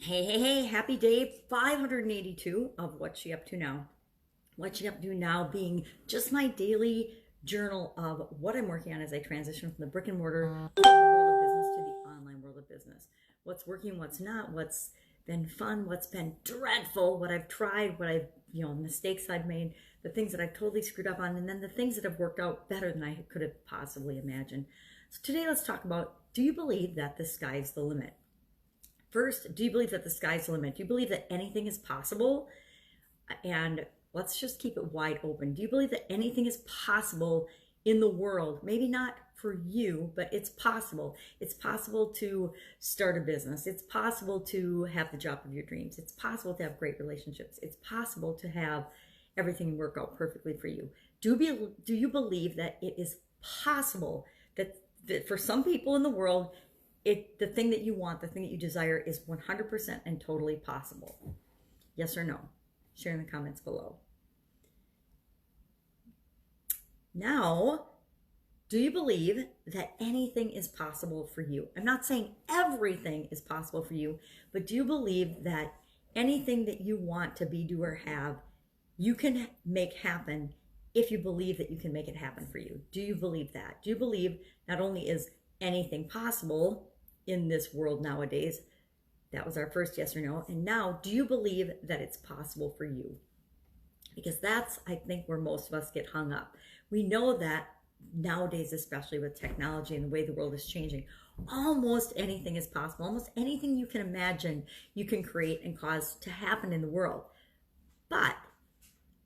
Hey, happy day 582 of What's She Up To Now. What's She Up To Now being just my daily journal of what I'm working on as I transition from the brick and mortar world of business to the online world of business. What's working, what's not, what's been fun, what's been dreadful, what I've tried, what I've, mistakes I've made, the things that I've totally screwed up on, and then the things that have worked out better than I could have possibly imagined. So today let's talk about, do you believe that the sky's the limit? First, do you believe that the sky's the limit? Do you believe that anything is possible? And let's just keep it wide open. Do you believe that anything is possible in the world? Maybe not for you, but it's possible. It's possible to start a business. It's possible to have the job of your dreams. It's possible to have great relationships. It's possible to have everything work out perfectly for you. Do you believe that it is possible that for some people in the world, the thing that you want, the thing that you desire is 100% and totally possible? Yes or no? Share in the comments below. Now, do you believe that anything is possible for you? I'm not saying everything is possible for you, but do you believe that anything that you want to be, do, or have, you can make happen if you believe that you can make it happen for you? Do you believe that? Do you believe not only is anything possible in this world nowadays? That was our first yes or no. And now, do you believe that it's possible for you? Because that's, I think, where most of us get hung up. We know that nowadays, especially with technology and the way the world is changing, almost anything is possible. Almost anything you can imagine, you can create and cause to happen in the world. But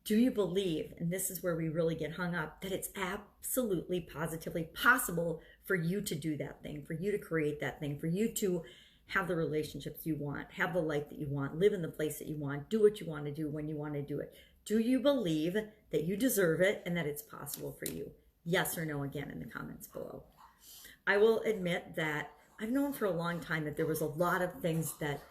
do you believe, and this is where we really get hung up, that it's absolutely, positively possible for you to do that thing, for you to create that thing, for you to have the relationships you want, have the life that you want, live in the place that you want, do what you want to do when you want to do it? Do you believe that you deserve it and that it's possible for you? Yes or no, again, in the comments below. I will admit that I've known for a long time that there was a lot of things that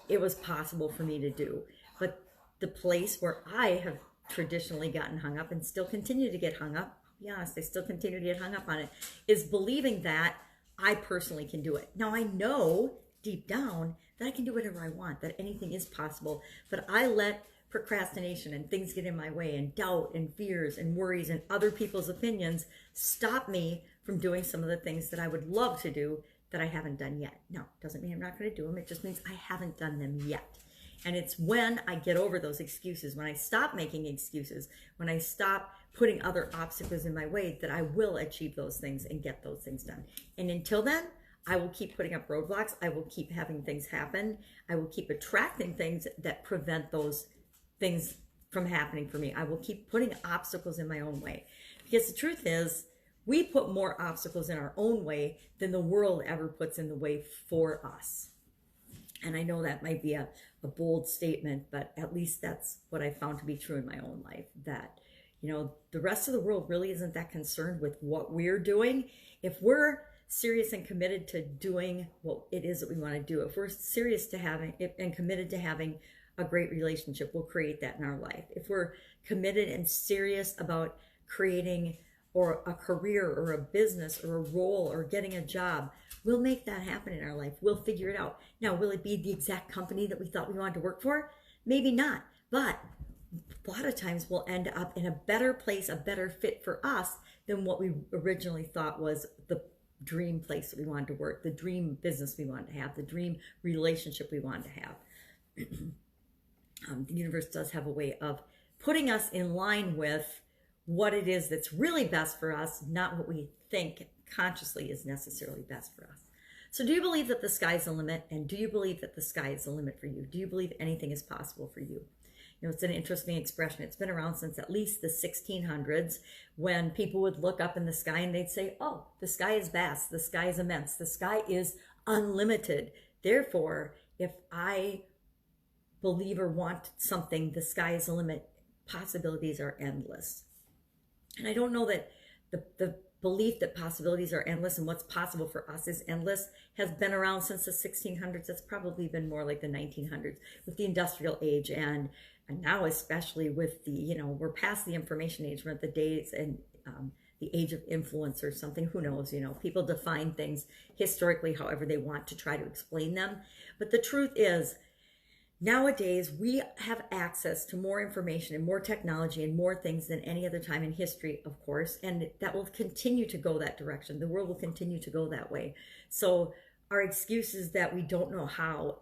it was possible for me to do. But the place where I have traditionally gotten hung up and still continue to get hung up, I'll be honest, I still continue to get hung up on it, is believing that I personally can do it. Now, I know deep down that I can do whatever I want, that anything is possible, but I let procrastination and things get in my way, and doubt and fears and worries and other people's opinions stop me from doing some of the things that I would love to do that I haven't done yet. No, doesn't mean I'm not going to do them. It just means I haven't done them yet. And it's when I get over those excuses, when I stop making excuses, when I stop putting other obstacles in my way, that I will achieve those things and get those things done. And until then, I will keep putting up roadblocks. I will keep having things happen. I will keep attracting things that prevent those things from happening for me. I will keep putting obstacles in my own way. Because the truth is, we put more obstacles in our own way than the world ever puts in the way for us. And I know that might be a bold statement, but at least that's what I found to be true in my own life, that, the rest of the world really isn't that concerned with what we're doing. If we're serious and committed to doing what it is that we want to do, if we're serious to having and committed to having a great relationship, we'll create that in our life. If we're committed and serious about creating or a career or a business or a role or getting a job, we'll make that happen in our life. We'll figure it out. Now, will it be the exact company that we thought we wanted to work for? Maybe not. But a lot of times we'll end up in a better place, a better fit for us than what we originally thought was the dream place that we wanted to work, the dream business we wanted to have, the dream relationship we wanted to have. The universe does have a way of putting us in line with what it is that's really best for us, not what we think consciously is necessarily best for us. So do you believe that the sky's the limit? And do you believe that the sky is the limit for you? Do you believe anything is possible for you? It's an interesting expression. It's been around since at least the 1600s, when people would look up in the sky and they'd say, oh, the sky is vast, the sky is immense, the sky is unlimited. Therefore, if I believe or want something, the sky is the limit. Possibilities are endless. And I don't know that the belief that possibilities are endless and what's possible for us is endless has been around since the 1600s. It's probably been more like the 1900s with the industrial age, and now especially with the, we're past the information age. We're at the days and the age of influence or something. Who knows? People define things historically however they want to try to explain them. But the truth is, Nowadays, we have access to more information and more technology and more things than any other time in history, of course, and that will continue to go that direction. The world will continue to go that way. So our excuse is that we don't know how.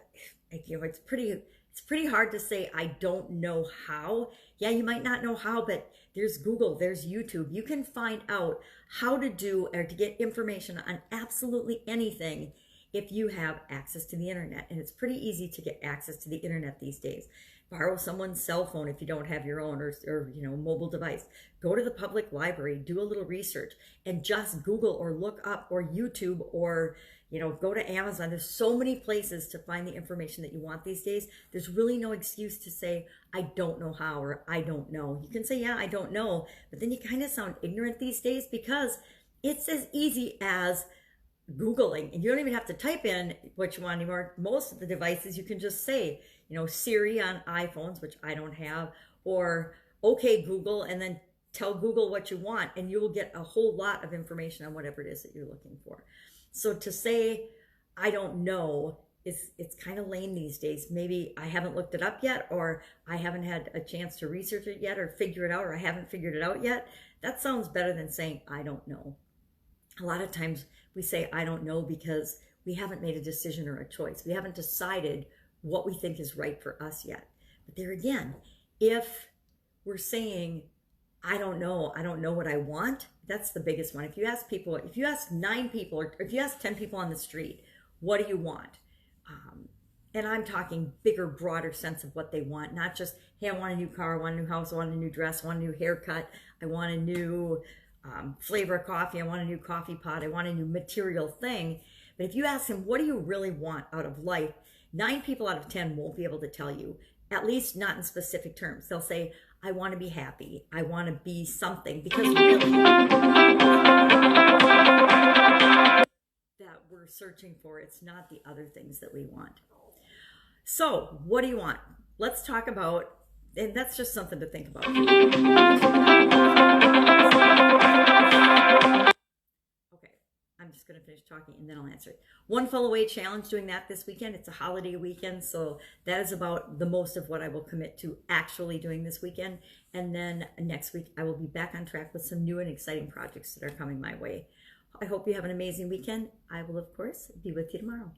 It's pretty hard to say I don't know how. Yeah, you might not know how, but there's Google, there's YouTube. You can find out how to do or to get information on absolutely anything if you have access to the internet. And it's pretty easy to get access to the internet these days. Borrow someone's cell phone if you don't have your own, or mobile device. Go to the public library, do a little research, and just Google or look up or YouTube or go to Amazon. There's so many places to find the information that you want these days. There's really no excuse to say, I don't know how, or I don't know. You can say, yeah, I don't know, but then you kind of sound ignorant these days because it's as easy as Googling, and you don't even have to type in what you want anymore. Most of the devices you can just say, Siri on iPhones, which I don't have, or okay Google, and then tell Google what you want, and you will get a whole lot of information on whatever it is that you're looking for. So to say I don't know it's kind of lame these days. Maybe I haven't looked it up yet, or I haven't had a chance to research it yet, or figure it out, or I haven't figured it out yet. That sounds better than saying I don't know. A lot of times we say I don't know because we haven't made a decision or a choice. We haven't decided what we think is right for us yet. But there again, if we're saying I don't know what I want, that's the biggest one. If you ask 9 people, or if you ask 10 people on the street, what do you want? And I'm talking bigger, broader sense of what they want, not just, hey, I want a new car, I want a new house, I want a new dress, I want a new haircut, I want a new flavor of coffee, I want a new coffee pot, I want a new material thing. But if you ask them, what do you really want out of life? 9 people out of 10 won't be able to tell you, at least not in specific terms. They'll say, I want to be happy, I want to be something, because really that we're searching for, it's not the other things that we want. So what do you want? Let's talk about, and that's just something to think about. I'm just going to finish talking and then I'll answer it. One Fall Away challenge, doing that this weekend. It's a holiday weekend, so that is about the most of what I will commit to actually doing this weekend. And then next week, I will be back on track with some new and exciting projects that are coming my way. I hope you have an amazing weekend. I will, of course, be with you tomorrow.